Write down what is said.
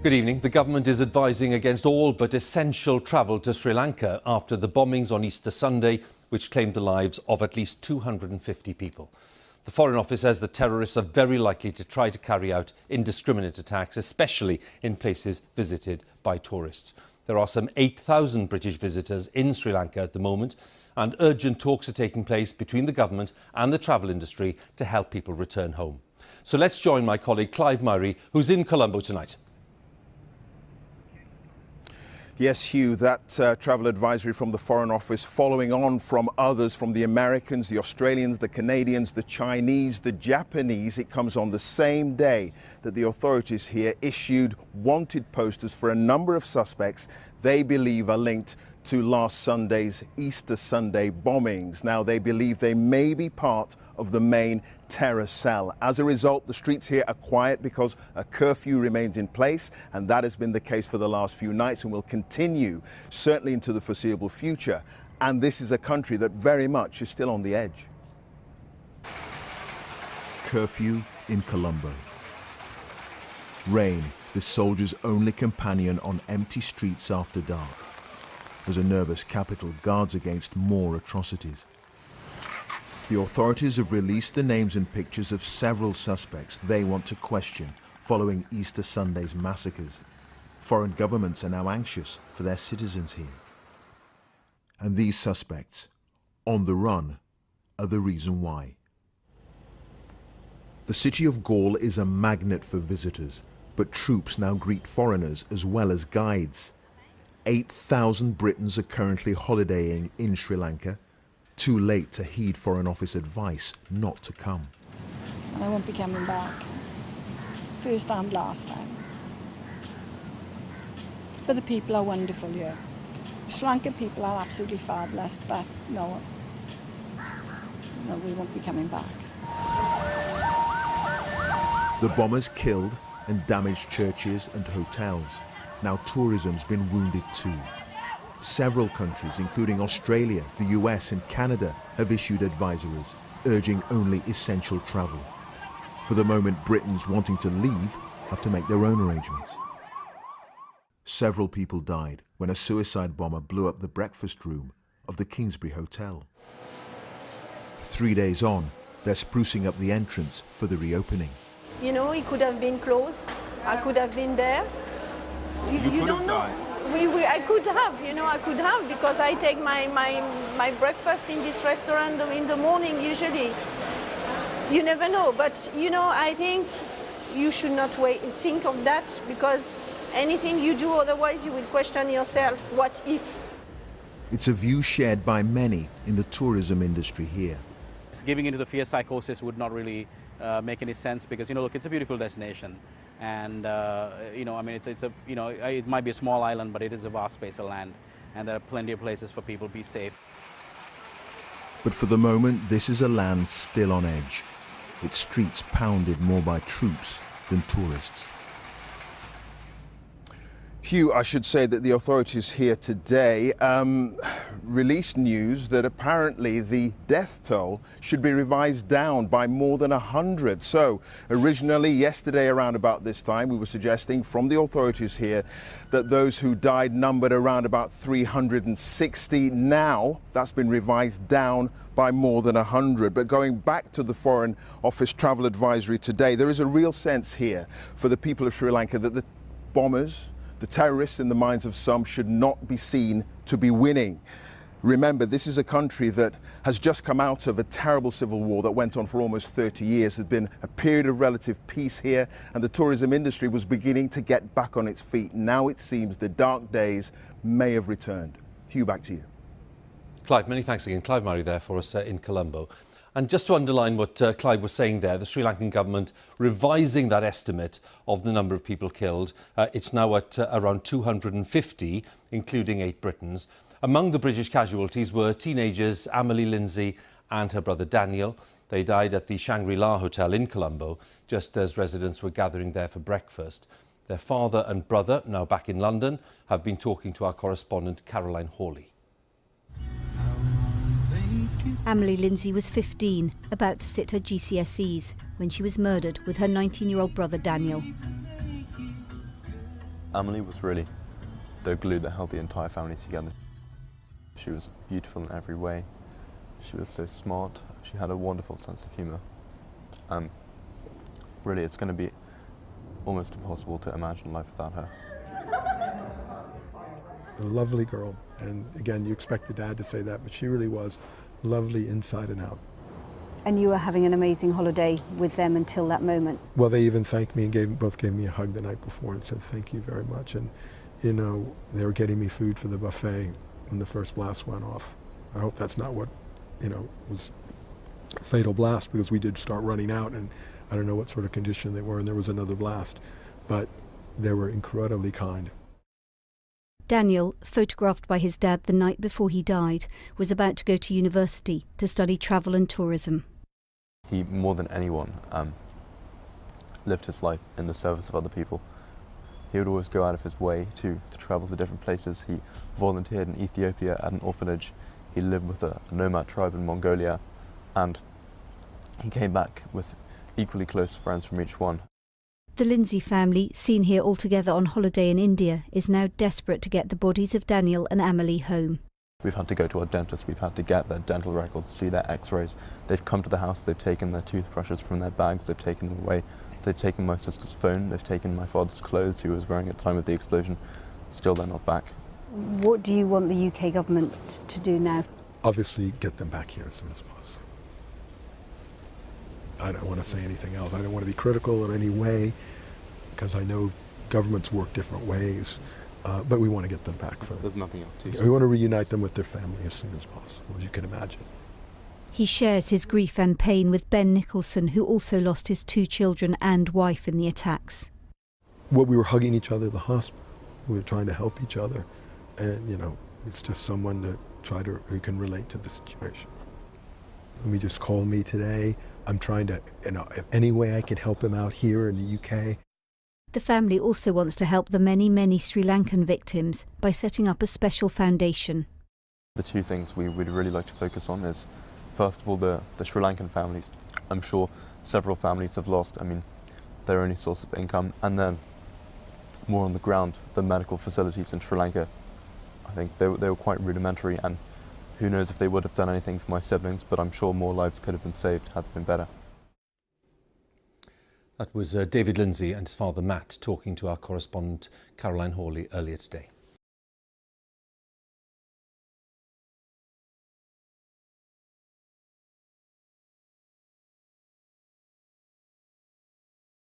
Good evening. The government is advising against all but essential travel to Sri Lanka after the bombings on Easter Sunday, which claimed the lives of at least 250 people. The Foreign Office says the terrorists are very likely to try to carry out indiscriminate attacks, especially in places visited by tourists. There are some 8,000 British visitors in Sri Lanka at the moment, and urgent talks are taking place between the government and the travel industry to help people return home. So let's join my colleague Clive Murray, who's in Colombo tonight. Yes, Hugh, that travel advisory from the Foreign Office following on from others, from the Americans, the Australians, the Canadians, the Chinese, the Japanese. It comes on the same day that the authorities here issued wanted posters for a number of suspects they believe are linked to last Sunday's Easter Sunday bombings. Now, they believe they may be part of the main terror cell. As a result, the streets here are quiet because a curfew remains in place, and that has been the case for the last few nights and will continue certainly into the foreseeable future. And this is a country that very much is still on the edge. Curfew in Colombo. Rain, the soldier's only companion on empty streets after dark. As a nervous capital guards against more atrocities. The authorities have released the names and pictures of several suspects they want to question following Easter Sunday's massacres. Foreign governments are now anxious for their citizens here. And these suspects, on the run, are the reason why. The city of Galle is a magnet for visitors, but troops now greet foreigners as well as guides. 8,000 Britons are currently holidaying in Sri Lanka, too late to heed Foreign Office advice not to come. I won't be coming back. First and last time. But the people are wonderful here. Sri Lankan people are absolutely fabulous, but no, we won't be coming back. The bombers killed and damaged churches and hotels. Now tourism's been wounded too. Several countries, including Australia, the US and Canada, have issued advisories urging only essential travel. For the moment, Britons wanting to leave have to make their own arrangements. Several people died when a suicide bomber blew up the breakfast room of the Kingsbury Hotel. 3 days on, they're sprucing up the entrance for the reopening. You know, it could have been close. I could have been there. You don't know. I could have, I could have, because I take my breakfast in this restaurant in the morning usually. You never know, but I think you should not think of that, because anything you do otherwise you will question yourself, what if? It's a view shared by many in the tourism industry here. Giving into the fear psychosis would not really make any sense, because look, it's a beautiful destination. And it might be a small island, but it is a vast space of land, and there are plenty of places for people to be safe. But for the moment, this is a land still on edge. Its streets pounded more by troops than tourists. Hugh, I should say that the authorities here today released news that apparently the death toll should be revised down by more than 100. So originally, yesterday around about this time, we were suggesting from the authorities here that those who died numbered around about 360. Now that's been revised down by more than 100. But going back to the Foreign Office travel advisory today, there is a real sense here for the people of Sri Lanka that the bombers, the terrorists in the minds of some, should not be seen to be winning. Remember, this is a country that has just come out of a terrible civil war that went on for almost 30 years. There's been a period of relative peace here, and the tourism industry was beginning to get back on its feet. Now it seems the dark days may have returned. Hugh, back to you. Clive, many thanks again. Clive Murray there for us in Colombo. And just to underline what Clive was saying there, the Sri Lankan government revising that estimate of the number of people killed. It's now at around 250, including 8 Britons. Among the British casualties were teenagers Emily Lindsay and her brother Daniel. They died at the Shangri-La Hotel in Colombo, just as residents were gathering there for breakfast. Their father and brother, now back in London, have been talking to our correspondent Caroline Hawley. Emily Lindsay was 15, about to sit her GCSEs, when she was murdered with her 19-year-old brother Daniel. Emily was really the glue that held the entire family together. She was beautiful in every way. She was so smart. She had a wonderful sense of humour. Really, it's going to be almost impossible to imagine life without her. A lovely girl, and again, you expect the dad to say that, but she really was lovely inside and out. And you were having an amazing holiday with them until that moment. Well, they even thanked me and both gave me a hug the night before and said thank you very much. And you know, they were getting me food for the buffet when the first blast went off. I hope that's not what, you know, was a fatal blast, because we did start running out, and I don't know what sort of condition they were, and there was another blast. But they were incredibly kind. Daniel, photographed by his dad the night before he died, was about to go to university to study travel and tourism. He, more than anyone, lived his life in the service of other people. He would always go out of his way to travel to different places. He volunteered in Ethiopia at an orphanage. He lived with a nomad tribe in Mongolia, and he came back with equally close friends from each one. The Lindsay family, seen here all together on holiday in India, is now desperate to get the bodies of Daniel and Amelie home. We've had to go to our dentist, we've had to get their dental records, see their x-rays. They've come to the house, they've taken their toothbrushes from their bags, they've taken them away. They've taken my sister's phone, they've taken my father's clothes he was wearing at the time of the explosion. Still, they're not back. What do you want the UK government to do now? Obviously, get them back here as soon as possible. I don't want to say anything else. I don't want to be critical in any way, because I know governments work different ways, but we want to get them back. There's nothing else to say. We want to reunite them with their family as soon as possible, as you can imagine. He shares his grief and pain with Ben Nicholson, who also lost his 2 children and wife in the attacks. Well, we were hugging each other at the hospital. We were trying to help each other. And, you know, it's just someone who can relate to the situation. Let me just call me today. I'm trying to, you know, if any way I can help him out here in the UK. The family also wants to help the many, many Sri Lankan victims by setting up a special foundation. The 2 things we would really like to focus on is, first of all, the Sri Lankan families. I'm sure several families have lost, their only source of income, and then more on the ground, the medical facilities in Sri Lanka. I think they were quite rudimentary, and who knows if they would have done anything for my siblings, but I'm sure more lives could have been saved had it been better. That was David Lindsay and his father Matt talking to our correspondent Caroline Hawley earlier today.